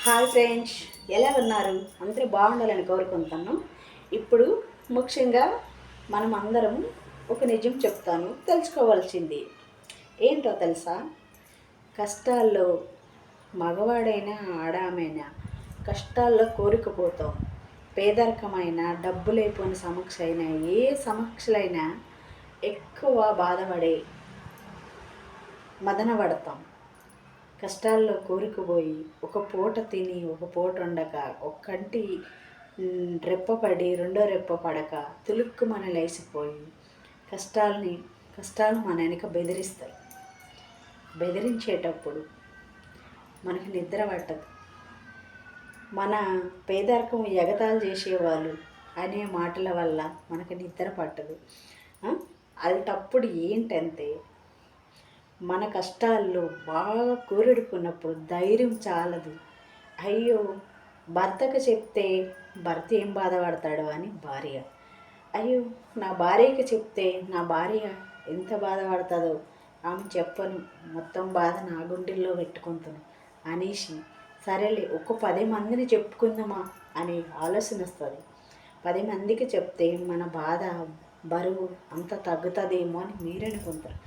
Hi friends, ఎలా ఉన్నారు? అందరూ బాగుండాలని కోరుకుంటున్నాను. ఇప్పుడు ముఖ్యంగా మనం అందరం ఒక నిజం చెప్తాను, తెలుసుకోవాల్సింది ఏంటో తెలుసా? కష్టాల్లో మగవాడైనా ఆడామైనా కష్టాల్లో కోరుకుపోతాం. పేదరికమైన డబ్బు లేకపోయిన సమస్య అయినా ఏ సమస్యలైనా ఎక్కువ బాధపడే మదన పడతాం. కష్టాల్లో కూరుకుపోయి ఒక పూట తిని ఒక పూట ఉండక ఒక్కంటి రెప్పపడి రెండో రెప్ప పడక తులుక్కు మన లేసిపోయి కష్టాలు మన వెనక బెదిరిస్తాయి. బెదిరించేటప్పుడు మనకి నిద్ర పట్టదు. మన పేదరికం ఎగతాళి చేసేవాళ్ళు అనే మాటల వల్ల మనకి నిద్ర పట్టదు. అలాంటప్పుడు ఏంటంటే మన కష్టాల్లో బాగా కూరెడుకున్నప్పుడు ధైర్యం చాలదు. అయ్యో, భర్తకు చెప్తే భర్త ఏం బాధపడతాడో అని భార్య, అయ్యో నా భార్యకి చెప్తే నా భార్య ఎంత బాధపడుతుందో ఆమె చెప్పను, మొత్తం బాధ నా గుండెల్లో పెట్టుకుంటాను అనేసి సరేలే ఒక 10 మందిని చెప్పుకుందామా అనే ఆలోచన వస్తుంది. 10 మందికి చెప్తే మన బాధ బరువు అంత తగ్గుతుందేమో అని మీరనుకుంటారు.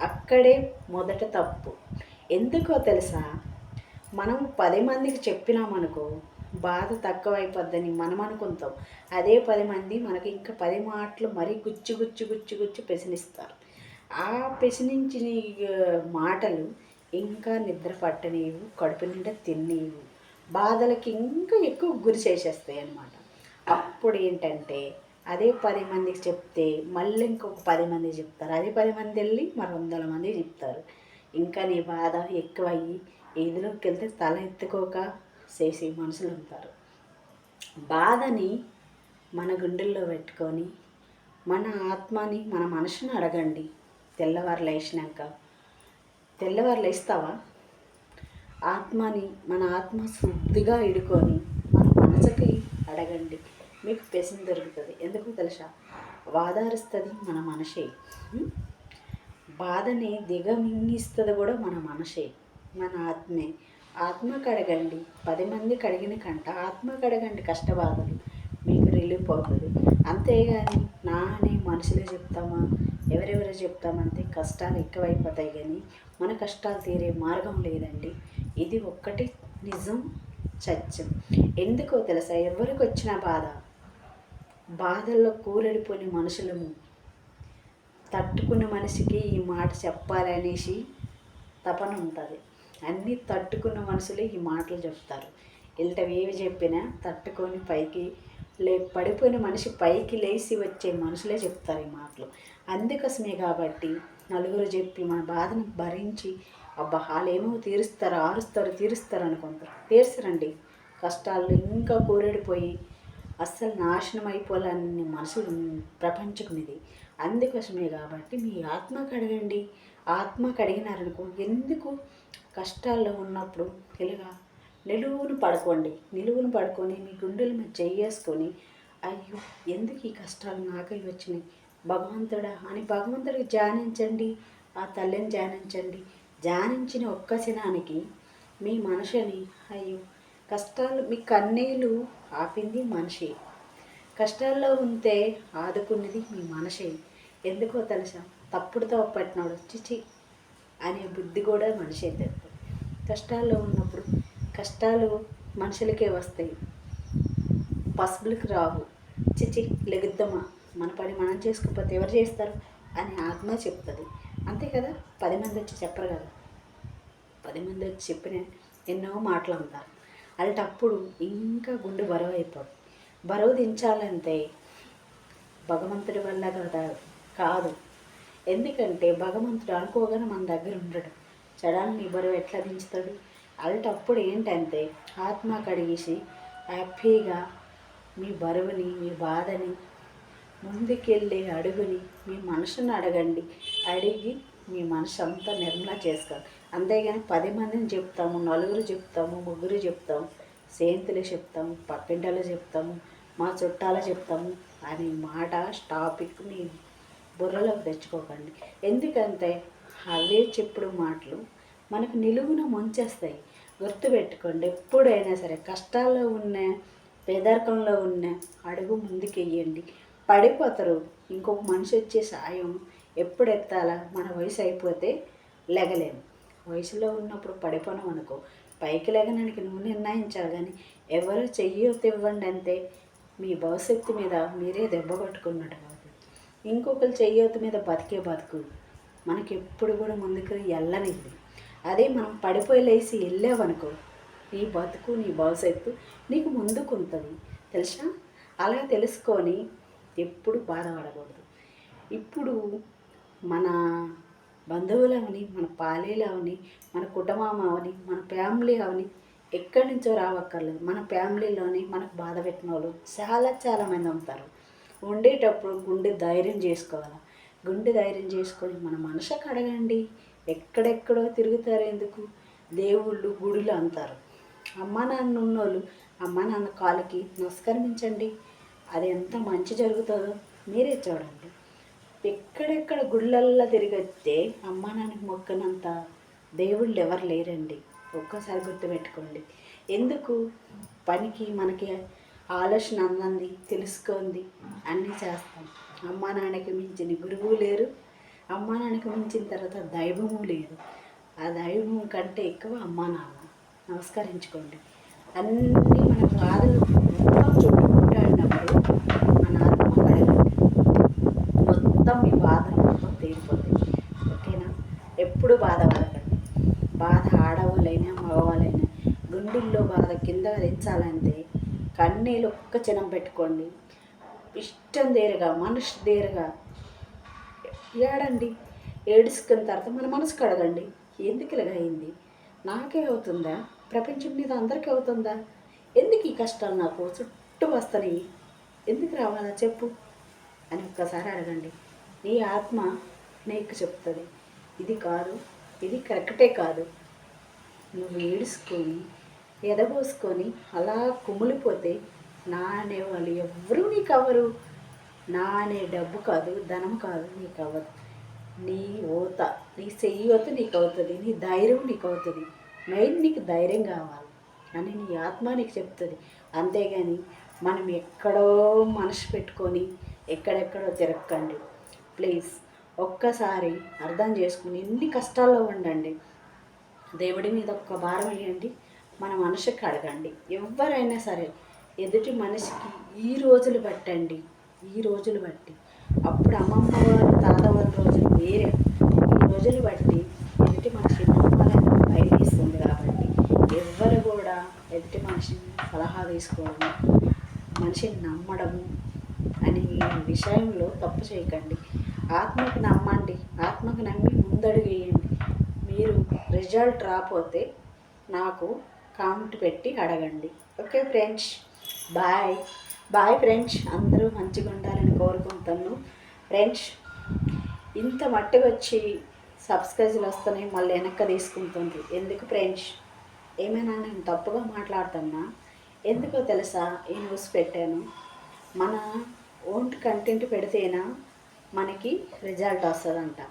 అక్కడే మొదట తప్పు. ఎందుకో తెలుసా? మనం 10 మందికి చెప్పినామనుకో బాధ తక్కువైపోద్దని మనం అనుకుంటాం. అదే 10 మంది మనకి ఇంకా 10 మాటలు మరీ గుచ్చి గుచ్చి గుచ్చి గుచ్చి పెసినిస్తారు. ఆ పెసినించిన మాటలు ఇంకా నిద్ర పట్టనివి, కడుపు నిండా తినేవి, బాధలకి ఇంకా ఎక్కువ గురి చేసేస్తాయి అన్నమాట. అప్పుడు ఏంటంటే అదే 10 మందికి చెప్తే మళ్ళీ ఇంకొక 10 మందికి చెప్తారు. అదే 10 మంది వెళ్ళి మరి 100 మందికి చెప్తారు. ఇంకా నీ బాధ ఎక్కువయ్యి ఏదిలోకి వెళ్తే తల ఎత్తుకోక చేసే మనుషులు ఉంటారు. బాధని మన గుండెల్లో పెట్టుకొని మన ఆత్మని మన మనసుని అడగండి. తెల్లవారు లేస్తావా? ఆత్మని మన ఆత్మ శుద్ధిగా ఇడుకొని మన మనసుకి అడగండి, మీకు పెసిన్ దొరుకుతుంది. ఎందుకు తెలుసా? వాదారుస్తుంది మన మనసే. బాధని దిగమింగిస్తుంది కూడా మన మనసే, మన ఆత్మే. ఆత్మకు అడగండి. 10 మంది కడిగిన కంట ఆత్మకు అడగండి కష్టబాధలు, మీకు రిలీఫ్ అవుతుంది. అంతేగాని నా అని మనుషులే చెప్తామా, ఎవరెవరో చెప్తామంటే కష్టాలు ఎక్కువైపోతాయి. కానీ మన కష్టాలు తీరే మార్గం లేదండి. ఇది ఒక్కటి నిజం, సత్యం. ఎందుకో తెలుసా? ఎవరికి వచ్చిన బాధల్లో కూరెడిపోయిన మనుషులము తట్టుకున్న మనిషికి ఈ మాట చెప్పాలనేసి తపన ఉంటుంది. అన్నీ తట్టుకున్న మనుషులే ఈ మాటలు చెప్తారు. ఏవి చెప్పినా తట్టుకొని పైకి పడిపోయిన మనిషి పైకి లేచి వచ్చే మనుషులే చెప్తారు ఈ మాటలు. అందుకోసమే కాబట్టి నలుగురు చెప్పి మన బాధను భరించి అబ్బా వాళ్ళేమో తీరుస్తారు అనుకుంటారు. తీర్చరండి. కష్టాలు ఇంకా కూరెడిపోయి అస్సలు నాశనం అయిపోవాలని మనుషులు ప్రపంచకునిది. అందుకోసమే కాబట్టి మీ ఆత్మకు అడగండి. ఆత్మకు అడిగినారనుకో, ఎందుకు కష్టాల్లో ఉన్నప్పుడు ఇలాగా నిలువును పడుకొని మీ గుండెల మీద చేసుకొని అయ్యో ఎందుకు ఈ కష్టాలు నాకై వచ్చినాయి భగవంతుడా అని భగవంతుడికి ధ్యానించండి. ఆ తల్లిని ధ్యానించండి. ధ్యానించిన ఒక్క క్షణానికి మీ మనసుని అయ్యో కష్టాలు మీ కన్నీళ్ళు ఆపింది మనిషి, కష్టాల్లో ఉంటే ఆదుకున్నది మీ మనసే. ఎందుకో తెలుసా? తప్పుడుతో పట్టినాడు చిచి అనే బుద్ధి కూడా మనిషే తెలుసు. కష్టాల్లో ఉన్నప్పుడు కష్టాలు మనుషులకే వస్తాయి, పసుపులకి రావు. చిచి లెగుద్దామా, మన పని మనం చేసుకోకపోతే ఎవరు చేస్తారు అని ఆత్మ చెప్తుంది. అంతే కదా? 10 మంది వచ్చి చెప్పరు కదా. 10 మంది వచ్చి చెప్పిన ఎన్నో మాటలు అంటారు. అలాంటప్పుడు ఇంకా గుండె బరువు అయిపోతుంది. బరువు దించాలంటే భగవంతుడి వల్ల కదా కాదు. ఎందుకంటే భగవంతుడు అనుకోగానే మన దగ్గర ఉండడు. చడాన్ని బరువు ఎట్లా దించుతాడు? అలాంటప్పుడు ఏంటంటే ఆత్మ కడిగేసి హ్యాపీగా మీ బరువుని మీ బాధని ముందుకెళ్ళి అడుగుని మీ మనసును అడగండి. అడిగి మీ మనసు అంతా నిర్మలా చేసుకోవాలి. అంతేగాని 10 మందిని చెప్తాము, నలుగురు చెప్తాము, ముగ్గురు చెప్తాము, సేంతులు చెప్తాము, పక్కింటలు చెప్తాము, మా చుట్టాలు చెప్తాము అనే మాట టాపిక్ మీ బుర్రలోకి తెచ్చుకోకండి. ఎందుకంటే అవే చెప్పుడు మాటలు మనకు నిలువున ముంచేస్తాయి. గుర్తుపెట్టుకోండి, ఎప్పుడైనా సరే కష్టాల్లో ఉన్న, పేదరికంలో ఉన్న అడుగు ముందుకు వెయ్యండి. పడిపోతారు. ఇంకొక మనిషి వచ్చే సాయం ఎప్పుడు ఎత్తాలా? మన వయసు అయిపోతే లెగలేము. వయసులో ఉన్నప్పుడు పడిపోనాం అనుకో, పైకి లేగడానికి నువ్వు నిర్ణయించాలి, కానీ ఎవరు చెయ్యొద్దు ఇవ్వండి అంతే. మీ భవిష్యత్తు మీద మీరే దెబ్బ కొట్టుకున్నట్టు కాదు. ఇంకొకరు చెయ్యొద్దు మీద బతికే బతుకు మనకి ఎప్పుడు కూడా ముందుకు వెళ్ళనివ్వు. అదే మనం పడిపోయి లేచి వెళ్ళావనుకో, నీ బతుకు నీ భవిష్యత్తు నీకు ముందుకు ఉంటుంది తెలుసా. అలా తెలుసుకొని ఎప్పుడు బాధపడకూడదు. ఇప్పుడు మన బంధువులు మన పాలేలు అవని, మన కుటుంబం అవని, మన ఫ్యామిలీ అవని ఎక్కడి నుంచో రావక్కర్లేదు. మన ఫ్యామిలీలోని మనకు బాధ పెట్టిన వాళ్ళు చాలామంది ఉంటారు. ఉండేటప్పుడు గుండె ధైర్యం చేసుకోవాలి. గుండె ధైర్యం చేసుకొని మన మనసుకు అడగండి. ఎక్కడెక్కడో తిరుగుతారు ఎందుకు? దేవుళ్ళు గుడులు అంటారు. అమ్మ నాన్న ఉన్నోళ్ళు అమ్మ నాన్న కాళ్ళకి నమస్కరించండి. అది ఎంత మంచి జరుగుతుందో మీరే చూడండి. ఎక్కడెక్కడ గుళ్ళల్లో తిరిగితే అమ్మ నాన్నకి మొక్కనంత దేవుళ్ళు ఎవరు లేరండి. ఒక్కసారి గుర్తుపెట్టుకోండి. ఎందుకు? పనికి మనకి ఆలోచన అందంది తెలుసుకుంది అన్నీ చేస్తాం. అమ్మ నాన్నకి మించిన గురువు లేరు, అమ్మ నాన్నకి మించిన తర్వాత దైవము లేదు. ఆ దైవం కంటే ఎక్కువ అమ్మ నాన్న. నమస్కరించుకోండి. అన్నీ మన బాధలు మొత్తం చుట్టుముట్టాడినప్పుడు మన ఆత్మ కడగండి. మొత్తం మీ బాధలు మొత్తం తీరిపోతాయి. ఓకేనా? ఎప్పుడు బాధపడకండి. బాధ ఆడవాళ్ళైనా మగవాళ్ళైనా గుండెల్లో బాధ కింద దించాలంటే కన్నీళ్ళు ఒక్క క్షణం పెట్టుకోండి. ఇష్టం దేరుగా మనసు దేరుగా ఏడండి. ఏడుసుకున్న తర్వాత మన మనసు కడగండి. ఎందుకు ఇలాగ అయింది? నాకే అవుతుందా? ప్రపంచం మీద అందరికీ అవుతుందా? ఎందుకు ఈ కష్టాలు నాకు చుట్టూ వస్తాయి? ఎందుకు రావాలా చెప్పు అని ఒక్కసారి అడగండి. నీ ఆత్మ నీకు చెప్తుంది, ఇది కాదు, ఇది కరెక్టే కాదు. నువ్వు ఏడుసుకొని ఎదబోసుకొని అలా కుమిలిపోతే నా అనేవాళ్ళు ఎవరూ నీకు అవ్వరు. నా అనే డబ్బు కాదు, ధనం కాదు నీకు అవ్వదు. నీ ఓత, నీ చెయ్యత నీకు అవుతుంది, నీ ధైర్యం నీకు అవుతుంది. మెయిన్ నీకు ధైర్యం కావాలి అని నీ ఆత్మ నీకు చెప్తుంది. అంతేగాని మనం ఎక్కడో మనసు పెట్టుకొని ఎక్కడెక్కడో తిరగకండి. ప్లీజ్ ఒక్కసారి అర్థం చేసుకుని ఎన్ని కష్టాల్లో ఉండండి. దేవుడి మీద ఒక్క భారం వేయండి. మన మనసుకి అడగండి. ఎవరైనా సరే ఎదుటి మనిషికి ఈ రోజులు బట్టండి, ఈ రోజులు బట్టి. అప్పుడు అమ్మమ్మ వారు తాత వాళ్ళ రోజులు వేరే. ఈ రోజులు బట్టి ఎదుటి మనిషి నమ్మాలని భయమిస్తుంది. కాబట్టి ఎవ్వరు కూడా ఎదుటి మనిషిని సలహా తీసుకోవడం, మనిషిని నమ్మడము అనే విషయంలో తప్పు చేయకండి. ఆత్మకు నమ్మండి. ఆత్మకు నమ్మి ముందడుగు వేయండి. మీరు రిజల్ట్ రాకపోతే నాకు కామెంట్ పెట్టి అడగండి. Okay friends, bye friends. అందరూ మంచిగా ఉండాలని కోరుకుంటాను ఫ్రెండ్స్. ఇంత మట్టిగా వచ్చి సబ్స్క్రైజ్లు వస్తున్నాయి, మళ్ళీ వెనక్కి తీసుకుంటుంది ఎందుకు ఫ్రెండ్స్? ఏమైనా నేను తప్పుగా మాట్లాడుతున్నా? ఎందుకో తెలుసా? ఈ న్యూస్ పెట్టాను. మన ఓన్ కంటెంట్ పెడితేనా మనకి రిజల్ట్ వస్తుందంట.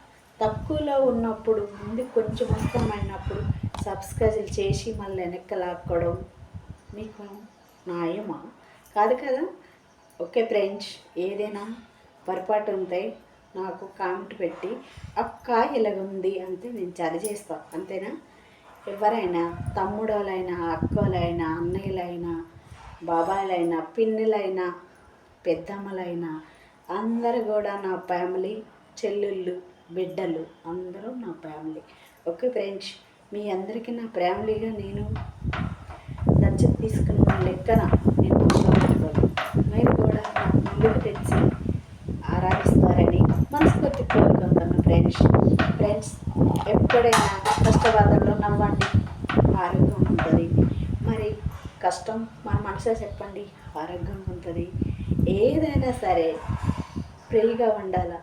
తక్కువలో ఉన్నప్పుడు ముందు కొంచెం వస్తామన్నప్పుడు సబ్స్క్రైబ్ చేసి మళ్ళీ వెనక్కి లాక్కోవడం మీకు న్యాయమా? కాదు కదా. ఓకే ఫ్రెండ్స్, ఏదైనా పొరపాటు ఉంటే నాకు కామెంట్ పెట్టి అక్క ఇలాగుంది అంటే నేను సరి చేస్తాను, అంతేనా? ఎవరైనా తమ్ముడోళ్ళైనా, అక్కలైనా, అన్నయ్యలైనా, బాబాయిలైనా, పిన్నులైనా, పెద్దమ్మలైనా అందరూ కూడా నా ఫ్యామిలీ. చెల్లెళ్ళు, బిడ్డలు అందరూ నా ఫ్యామిలీ. ఓకే ఫ్రెండ్స్, మీ అందరికీ నా ఫ్యామిలీగా నేను దత్తత తీసుకున్న లెక్కన నేను పెట్టుకోను. మీరు కూడా నాకు ముందుకు తెచ్చి ఆరాధిస్తారని మనస్ఫూర్తి కోరుకుంటాను ఫ్రెండ్స్. ఎప్పుడైనా కష్టబాధల్లో నవ్వండి, ఆరోగ్యం ఉంటుంది. మరి కష్టం మన మనసే చెప్పండి, ఆరోగ్యం ఉంటుంది. ఏదైనా సరే ఫ్రీగా ఉండాలి,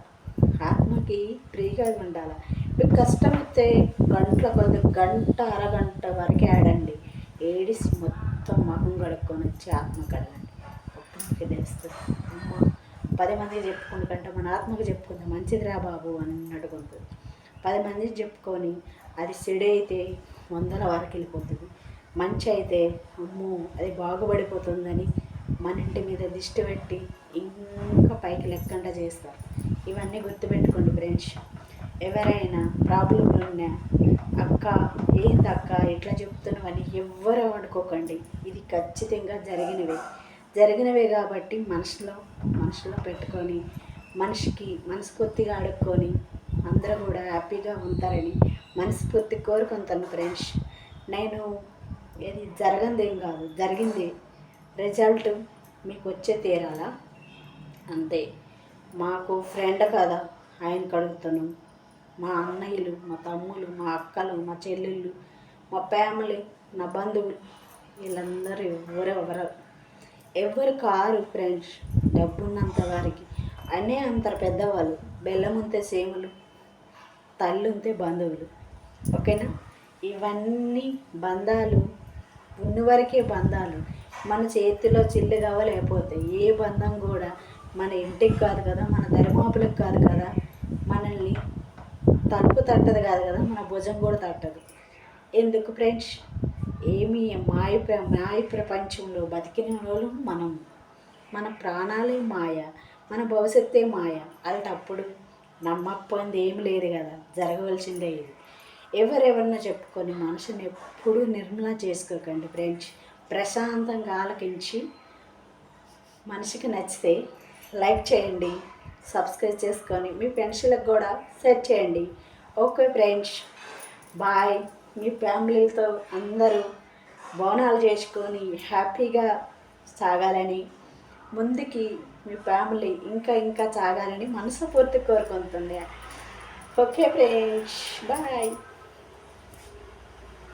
ఆత్మకి ఫ్రీగా ఉండాలి. మీకు కష్టం వస్తే గంట అరగంట వరకే ఆడండి. ఏడిసి మొత్తం మొహం కడుక్కొని వచ్చి ఆత్మ కడగండి. అప్పుడు మీకు తెలుస్తుంది. అమ్మ 10 మందికి చెప్పుకుంటే మన ఆత్మకి చెప్పుకుంటే మంచిదిరా బాబు అని అడుగుతుంది. 10 మందికి చెప్పుకొని అది చెడైతే 100 వరకు వెళ్ళిపోతుంది. మంచి అయితే అమ్మో అది బాగుపడిపోతుందని మన ఇంటి మీద దిష్టి పెట్టి ఇంకా పైకి లెక్కండా చేస్తారు. ఇవన్నీ గుర్తుపెట్టుకోండి ఫ్రెండ్స్. ఎవరైనా ప్రాబ్లంలు ఉన్నా అక్క ఏందక్క ఇట్లా చెప్తున్నావని ఎవ్వరు అనుకోకండి. ఇది ఖచ్చితంగా జరిగినవే కాబట్టి మనసులో పెట్టుకొని మనస్ఫూర్తిగా అడుక్కొని అందరూ కూడా హ్యాపీగా ఉంటారని మనస్ఫూర్తి కోరుకుంటాను ఫ్రెండ్స్. నేను ఇది జరగంది ఏం కాదు, జరిగింది. రిజల్ట్ మీకు వచ్చే తీరాలా అంతే. మాకు ఫ్రెండ్ కదా ఆయనకు అడుగుతాను. మా అన్నయ్యలు, మా తమ్ముళ్ళు, మా అక్కలు, మా చెల్లెళ్ళు, మా ఫ్యామిలీ, నా బంధువులు వీళ్ళందరూ ఎవరు కారు ఫ్రెండ్స్. డబ్బున్నంత వారికి అనే అంటారు పెద్దవాళ్ళు, బెల్లం ఉంటే సేములు, తల్లి ఉంటే బంధువులు. ఓకేనా? ఇవన్నీ బంధాలు ఉన్నవరకే బంధాలు. మన చేతిలో చిల్లు కావలేకపోతే ఏ బంధం కూడా మన ఇంటికి కాదు కదా, మన దరిమాపులకు కాదు కదా, మనల్ని తలుపు తట్టదు కాదు కదా, మన భుజం కూడా తట్టదు. ఎందుకు ఫ్రెండ్స్? ఏమి మాయ ప్రపంచంలో బతికిన వాళ్ళు మన ప్రాణాలే మాయ, మన భవిష్యత్తే మాయ. అలాంటప్పుడు నమ్మకపోయింది ఏమి లేదు కదా, జరగవలసిందే ఇది. ఎవరెవరినో చెప్పుకొని మనసుని ఎప్పుడూ నిర్మలా చేసుకోకండి ఫ్రెండ్స్. ప్రశాంతంగా ఆలకించి మనిషికి నచ్చితే లైక్ చేయండి, సబ్స్క్రైబ్ చేసుకొని మీ ఫ్రెండ్స్లకు కూడా షేర్ చేయండి. Okay friends, bye. మీ ఫ్యామిలీతో అందరూ బోనాలు చేసుకొని హ్యాపీగా సాగాలని, ముందుకి మీ ఫ్యామిలీ ఇంకా సాగాలని మనస్ఫూర్తి కోరుకుంటుంది. Okay friends, bye.